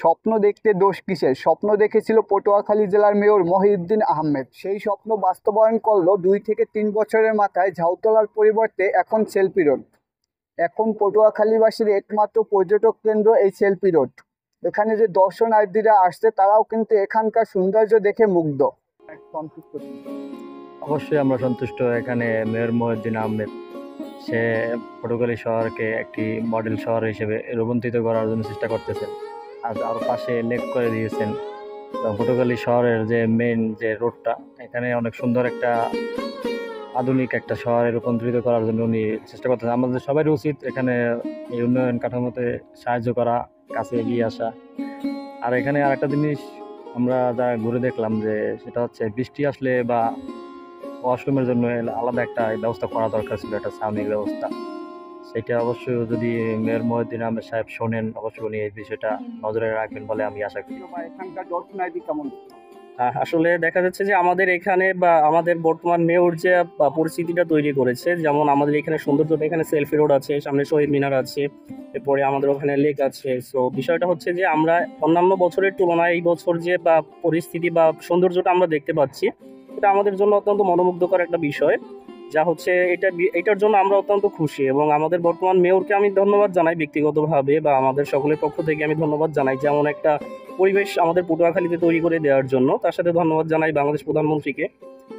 স্বপ্ন দেখতে দোষ কিসের? স্বপ্ন দেখেছিল পটুয়াখালী জেলার মেয়র মহিউদ্দিন আহমেদ। সেই স্বপ্ন বাস্তবায়ন করলো 2 থেকে 3 বছরের মাথায় ঝাউতলার পরিবর্তে এখন সেলফি রোড। এখন পটুয়াখালীবাসীর একমাত্র পর্যটক কেন্দ্র এই সেলফি রোড। এখানে যে দর্শনার্থীরা আসছে তারাও কিন্তু এখানকার সৌন্দর্য দেখে মুগ্ধ। সন্তুষ্ট। অবশ্যই আমরা সন্তুষ্ট। এখানে মেয়র মহিউদ্দিন আহমেদ সে পটুয়াখালী শহরকে একটি মডেল শহর হিসেবে রূপান্তরিত করার জন্য চেষ্টা করতেছেন। আর পাশে লেক করে দিয়েছেন। পটুয়াখালী শহরের যে মেইন যে রোডটা, এখানে অনেক সুন্দর একটা আধুনিক একটা শহরে রূপান্তরিত করার জন্য উনি চেষ্টা করতেছেন। আমাদের সবারই উচিত এখানে এই উন্নয়ন কাঠামোতে সাহায্য করা, কাছে এগিয়ে আসা। আর এখানে আর একটা জিনিস আমরা যা ঘুরে দেখলাম, যে সেটা হচ্ছে বৃষ্টি আসলে বা ওয়াশরুমের জন্য আলাদা একটা ব্যবস্থা করা দরকার ছিল, একটা ছাউনির ব্যবস্থা। সেটা অবশ্যই যদি মেয়র মহিউদ্দিন আহমেদ সাহেব শোনেন, অবশ্যই উনি এই বিষয়টা নজরে রাখবেন বলে আমি আশা করি। এখানকার দর্শনার্থী কেমন? আসলে দেখা যাচ্ছে যে আমাদের এখানে বা আমাদের বর্তমান মেয়র যে পরিস্থিতিটা তৈরি করেছে, যেমন আমাদের এখানে সৌন্দর্যটা, এখানে সেলফি রোড আছে, সামনে শহীদ মিনার আছে, এরপরে আমাদের ওখানে লেক আছে। সো বিষয়টা হচ্ছে যে আমরা অন্যান্য বছরের তুলনায় এই বছর যে পরিস্থিতি বা সৌন্দর্যটা আমরা দেখতে পাচ্ছি, এটা আমাদের জন্য অত্যন্ত মনোমুগ্ধকর একটা বিষয়। যা হচ্ছে এটার জন্য আমরা অত্যন্ত খুশি, এবং আমাদের বর্তমান মেয়রকে আমি ধন্যবাদ জানাই ব্যক্তিগতভাবে, বা আমাদের সকলের পক্ষ থেকে আমি ধন্যবাদ জানাই যেমন একটা পরিবেশ আমাদের পটুয়াখালীতে তৈরি করে দেওয়ার জন্য। তার সাথে ধন্যবাদ জানাই বাংলাদেশ প্রধানমন্ত্রীকে।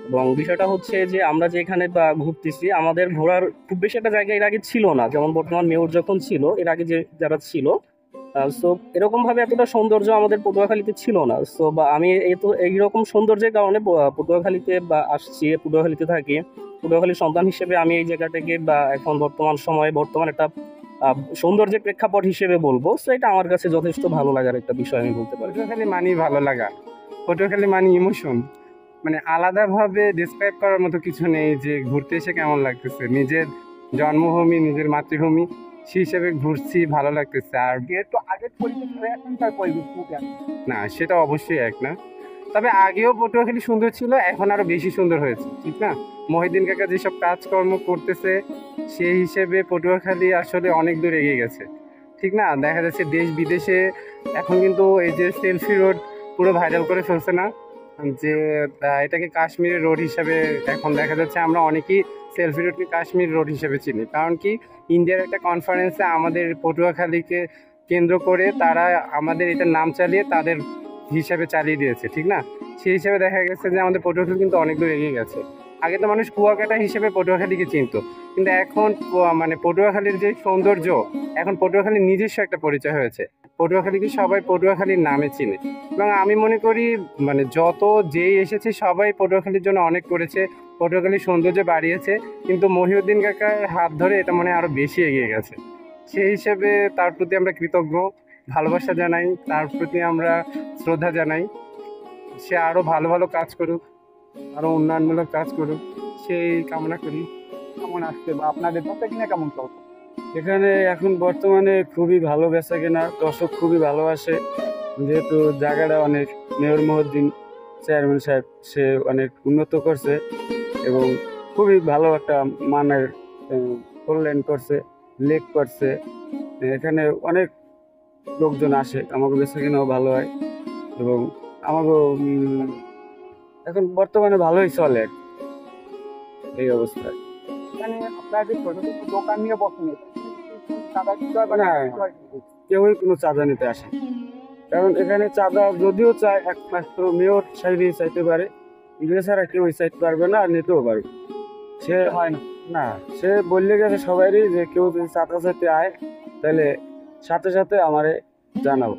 এবং বিষয়টা হচ্ছে যে আমরা যে এখানে ঘুরতেছি, আমাদের ঘোরার খুব বেশি একটা জায়গা এর আগে ছিল না, যেমন বর্তমান মেয়র যখন ছিল, এর আগে যে যারা ছিল, সো এরকম ভাবে এতটা সৌন্দর্য আমাদের পটুয়াখালীতে ছিল না। সো আমি এইরকম সৌন্দর্যের কারণে পটুয়াখালীতে আসছি, পটুয়াখালীতে থাকি, পটুয়াখালীর সন্তান হিসেবে আমি এই জায়গাটাকে এখন বর্তমান একটা সৌন্দর্যের প্রেক্ষাপট হিসেবে বলবো। সো এটা আমার কাছে যথেষ্ট ভালো লাগার একটা বিষয় আমি বলতে পারি। পটুয়াখালী মানেই ভালো লাগা, পটুয়াখালী মানে ইমোশন। মানে আলাদাভাবে ডিসক্রাইব করার মতো কিছু নেই যে ঘুরতে এসে কেমন লাগতেছে। নিজের জন্মভূমি, নিজের মাতৃভূমি, সেই হিসেবে ঘুরছি, ভালো লাগতেছে। আর যেহেতু আগের পরিবেশ হয়ে এখনকার পরিবেশ না, সেটা অবশ্যই এক না। তবে আগেও পটুয়াখালী সুন্দর ছিল, এখন আরো বেশি সুন্দর হয়েছে, ঠিক না? মহিউদ্দিন কাকা যেসব কাজকর্ম করতেছে সেই হিসেবে পটুয়াখালী আসলে অনেক দূর এগিয়ে গেছে, ঠিক না? দেখা যাচ্ছে দেশ বিদেশে এখন কিন্তু এই যে সেলফি রোড পুরো ভাইরাল করে ফেলছে না, যে এটাকে কাশ্মীরের রোড হিসাবে এখন দেখা যাচ্ছে। আমরা অনেকেই সেলফি রোডকে কাশ্মীর রোড হিসেবে চিনি, কারণ কি ইন্ডিয়ার একটা কনফারেন্সে আমাদের পটুয়াখালীকে কেন্দ্র করে তারা আমাদের এটার নাম চালিয়ে তাদের হিসাবে চালিয়ে দিয়েছে, ঠিক না? সেই হিসাবে দেখা গেছে যে আমাদের পটুয়াখালী কিন্তু অনেক দূর এগিয়ে গেছে। আগে তো মানুষ কুয়াকাটা হিসেবে পটুয়াখালীকে চিনত, কিন্তু এখন মানে পটুয়াখালীর যে সৌন্দর্য, এখন পটুয়াখালীর নিজস্ব একটা পরিচয় হয়েছে। পটুয়াখালীকে সবাই পটুয়াখালীর নামে চিনে, এবং আমি মনে করি মানে যত যেই এসেছে সবাই পটুয়াখালীর জন্য অনেক করেছে, পটুয়াখালীর সৌন্দর্য বাড়িয়েছে। কিন্তু মহিউদ্দিন কাকার হাত ধরে এটা মনে হয় আরও বেশি এগিয়ে গেছে। সেই হিসেবে তার প্রতি আমরা কৃতজ্ঞ, ভালোবাসা জানাই, তার প্রতি আমরা শ্রদ্ধা জানাই। সে আরও ভালো ভালো কাজ করুক, আরও উন্নয়নমূলক কাজ করুক, সেই কামনা করি। কেমন আসছে বা আপনাদের কাছে কিনা কেমন চলছে? এখানে এখন বর্তমানে খুবই ভালো বেচা কেনা, দর্শক খুবই ভালোবাসে, যেহেতু জায়গাটা অনেক মেয়র মহিউদ্দিন চেয়ারম্যান সাহেব সে অনেক উন্নত করছে এবং খুবই ভালো একটা মানের কল্যাণ করছে, লেক করছে। এখানে অনেক লোকজন আসে, আমাকে বেচা কেনাও ভালো হয় এবং আমাকে এখন বর্তমানে ভালোই চলে এই অবস্থায়। মানে আপনারা যে ছোট ছোট দোকান নিয়ে বসেন, না, কেউই কোনো চাঁদা নিতে আসে, কারণ এখানে চাঁদা যদিও চায় একমাত্র মেয়র সাহেবই চাইতে পারে, এছাড়া কেউই চাইতে পারবে না, আর নিতেও পারবে। সে হয় না। না, সে বললে গেছে সবাইরই যে কেউ যদি চাঁদা চাইতে আয় তাহলে সাথে সাথে আমারে জানাবো।